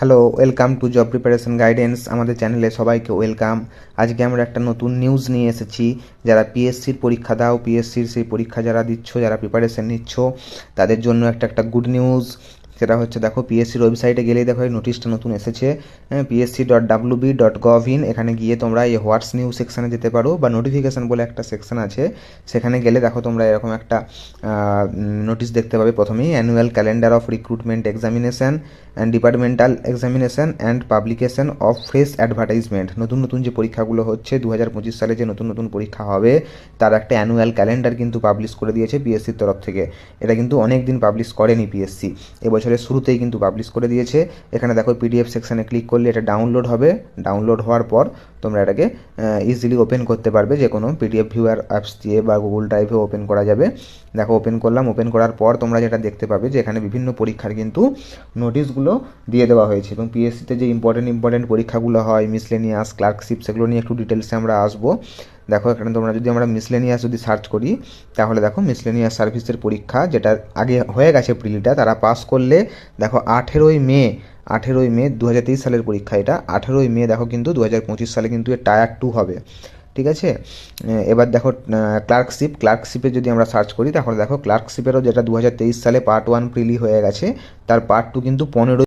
Hello, welcome to job preparation guidance. আমাদের চ্যানেলে সবাইকে ওয়েলকাম। আজকে আমরা একটা নতুন নিউজ নিয়ে এসেছি। যারা পিএসসির পরীক্ষা দাও, পিএসসির সেই পরীক্ষা যারা দিচ্ছ, যারা প্রিপারেশন নিচ্ছ, তাদের জন্য একটা গুড নিউজ। সেটা হচ্ছে, দেখো পিএসসির ওয়েবসাইটে গেলেই দেখো এই নোটিশটা নতুন এসেছে, psc.wb.gov.in। এখানে গিয়ে তোমরা এই হোয়াটস নিউজ সেকশানে যেতে পারো, বা নোটিফিকেশান বলে একটা সেকশন আছে, সেখানে গেলে দেখো তোমরা এরকম একটা নোটিশ দেখতে পাবে। প্রথমেই annual calendar of recruitment examination and departmental examination and publication of fresh advertisement. নতুন নতুন যে পরীক্ষাগুলো হচ্ছে 2025 সালে, যে নতুন নতুন পরীক্ষা হবে, তার একটা অ্যানুয়াল ক্যালেন্ডার কিন্তু পাবলিশ করে দিয়েছে পিএসসির তরফ থেকে। এটা কিন্তু অনেক দিন পাবলিশ করেনি পিএসসি, এবছরের শুরুতেই কিন্তু পাবলিশ করে দিয়েছে। এখানে দেখো পিডিএফ সেকশানে ক্লিক করলে এটা ডাউনলোড হবে। ডাউনলোড হওয়ার পর তোমরা এটাকে ইজিলি ওপেন করতে পারবে, যে কোনো পিডিএফ ভিউয়ার অ্যাপস দিয়ে বা গুগল ড্রাইভে ওপেন করা যাবে। দেখো ওপেন করলাম। ওপেন করার পর তোমরা যেটা দেখতে পাবে যে এখানে বিভিন্ন পরীক্ষার কিন্তু নোটিশগুলো দিয়ে দেওয়া হয়েছে, এবং পিএসসিতে যে ইম্পর্টেন্ট পরীক্ষাগুলো হয়, মিসলেনিয়াস, ক্লার্কশিপ, সেগুলো নিয়ে একটু ডিটেলসে আমরা আসবো। দেখো এখানে তোমরা যদি আমরা মিসলেনিয়াস যদি সার্চ করি, তাহলে দেখো মিসলেনিয়াস সার্ভিসের পরীক্ষা, যেটা আগে হয়ে গেছে প্রিলিটা, তারা পাস করলে দেখো 18ই মে 2023 সালের পরীক্ষা। এটা 18ই মে দেখো কিন্তু 2025 সালে কিন্তু টায়ার 2 হবে। ঠিক আছে। এবার দেখো ক্লার্কশিপে যদি আমরা সার্চ করি, তাহলে দেখো ক্লার্কশিপেরও, যেটা 2023 সালে পার্ট 1 প্রিলি হয়ে গেছে, তার পার্ট 2 কিন্তু 15